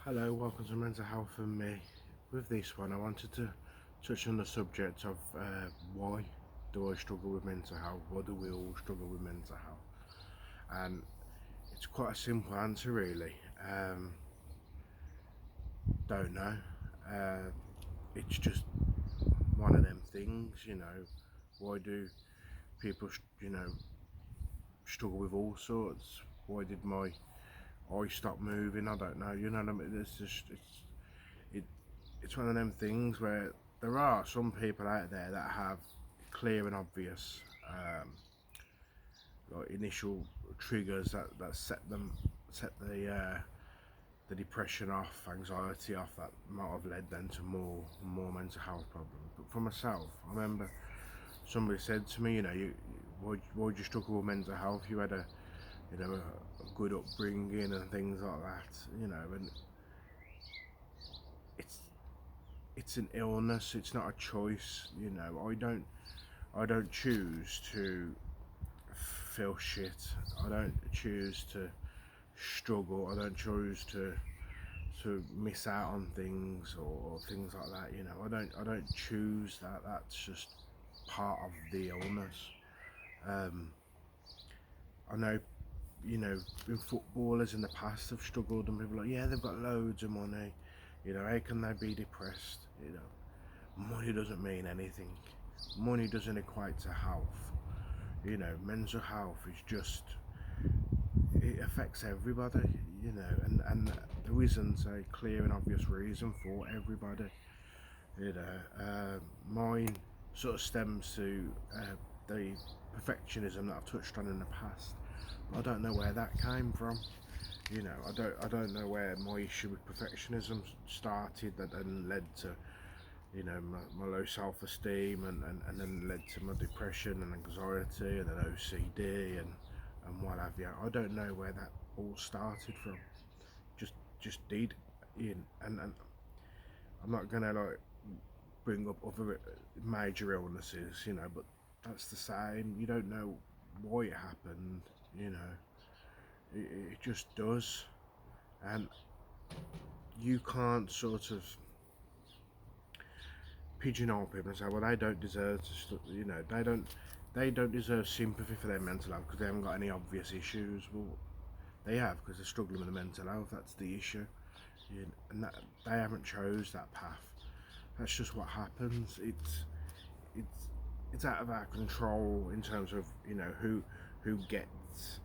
Hello, welcome to Mental Health and Me. With this one, I wanted to touch on the subject of why do I struggle with mental health? Why do we all struggle with mental health? And it's quite a simple answer, really. Don't know. Uh, it's just one of them things. Why do people, struggle with all sorts? Why did my eye stop moving? I don't know. You know what I mean? It, it's one of them things where there are some people out there that have clear and obvious like initial triggers that set the depression off, anxiety off, that might have led them to more mental health problems. But for myself, I remember somebody said to me, why'd you struggle with mental health? You had a good upbringing and things like that, and it's it's an illness. It's not a choice. I don't choose to feel shit. I don't choose to struggle. I don't choose to miss out on things or things like that. I don't choose that. That's just part of the illness. Um, I know, in footballers in the past have struggled, and people are like, yeah, they've got loads of money. How can they be depressed? Money doesn't mean anything. Money doesn't equate to health. Mental health is just, it affects everybody. And there isn't a clear and obvious reason for everybody. Mine sort of stems to the perfectionism that I've touched on in the past. I don't know where that came from. I don't know where my issue with perfectionism started, that then led to my low self-esteem, and then led to my depression and anxiety and then OCD and what have you. I don't know where that all started from. Just did. And I'm not gonna like bring up other major illnesses, but that's the same. You don't know why it happened. you know it just does. And you can't sort of pigeonhole people and say, well, they don't deserve they don't deserve sympathy for their mental health because they haven't got any obvious issues. Well, they have, because they're struggling with the mental health. That's the issue. And that they haven't chose that path. That's just what happens. It's it's out of our control in terms of who gets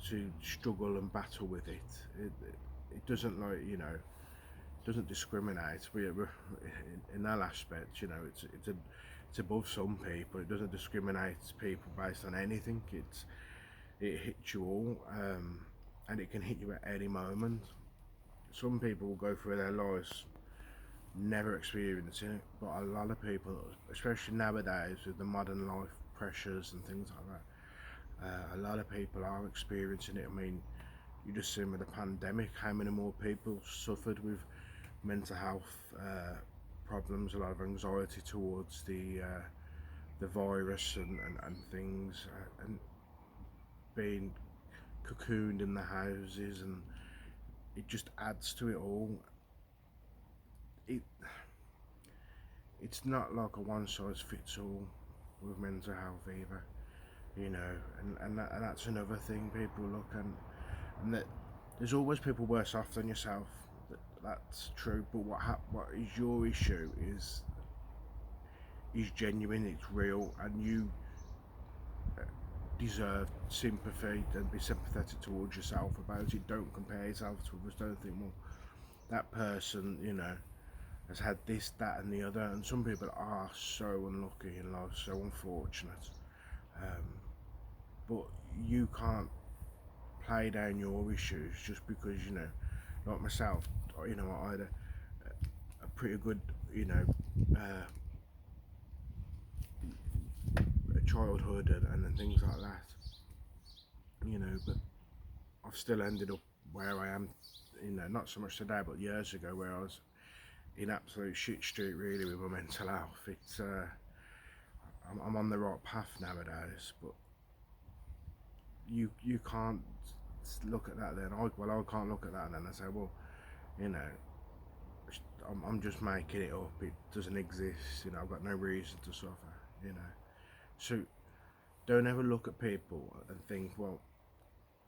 to struggle and battle with it. It doesn't, doesn't discriminate. We're in that aspect. It's above some people. It doesn't discriminate people based on anything. It hits you all, and it can hit you at any moment. Some people will go through their lives never experiencing it, but a lot of people, especially nowadays with the modern life pressures and things like that, a lot of people are experiencing it. I mean, you just seen with the pandemic how many more people suffered with mental health problems, a lot of anxiety towards the virus and things, and being cocooned in the houses, and it just adds to it all. It it's not like a one size fits all with mental health either, and that's another thing people look and that there's always people worse off than yourself. That's true, but what is your issue is genuine, it's real, and you deserve sympathy and be sympathetic towards yourself about it. Don't compare yourself to others. Don't think, well, that person, has had this, that, and the other. And some people are so unlucky in life, so unfortunate. Um, but you can't play down your issues just because, like myself, I had a pretty good, uh, childhood and things like that, but I've still ended up where I am, not so much today, but years ago, where I was in absolute shit street really with my mental health. I'm on the right path nowadays, but you can't look at that then. I can't look at that then and say, well, You know, I'm just making it up. It doesn't exist. You know, I've got no reason to suffer. You know, so don't ever look at people and think, well,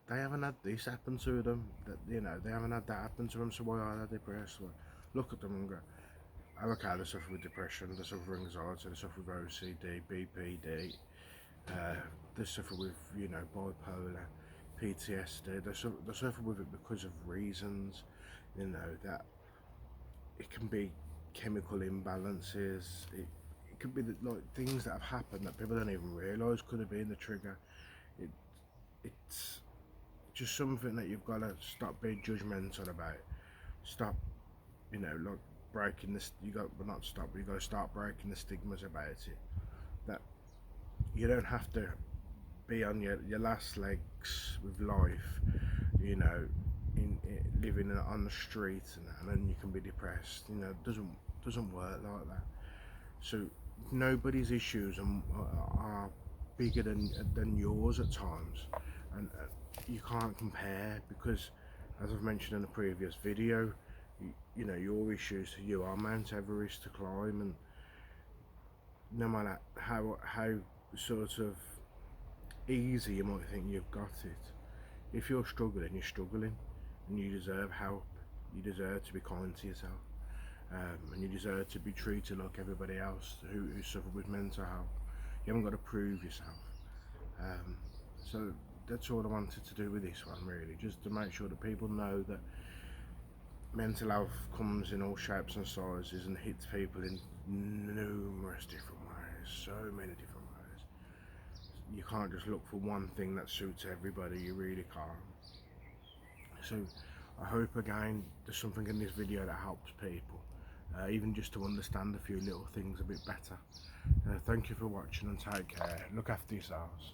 they haven't had this happen to them. That you know, they haven't had that happen to them. So why are they depressed? Well, look at them and go, oh, okay, they suffer with depression, they suffer with anxiety, they suffer with OCD, BPD, they suffer with, you know, bipolar, PTSD. They suffer with it because of reasons, you know, that it can be chemical imbalances. It could be like things that have happened that people don't even realise could have been the trigger. It, it's just something that you've got to stop being judgmental about. Stop, you know, like breaking this. You got, well, not stop. You got to start breaking the stigmas about it. That you don't have to be on your last legs with life, you know, in living on the street, and then you can be depressed. You know, it doesn't work like that. So nobody's issues are bigger than yours at times, and you can't compare because, as I've mentioned in the previous video, you know, your issues to you are Mount Everest to climb, and no matter how sort of easy you might think you've got it, if you're struggling, you're struggling, and you deserve help. You deserve to be kind to yourself, and you deserve to be treated like everybody else who suffer with mental health. You haven't got to prove yourself. Um, so that's all I wanted to do with this one, really, just to make sure that people know that mental health comes in all shapes and sizes and hits people in numerous different ways, so many different ways. You can't just look for one thing that suits everybody, you really can't. So I hope again there's something in this video that helps people, even just to understand a few little things a bit better. Thank you for watching and take care. Look after yourselves.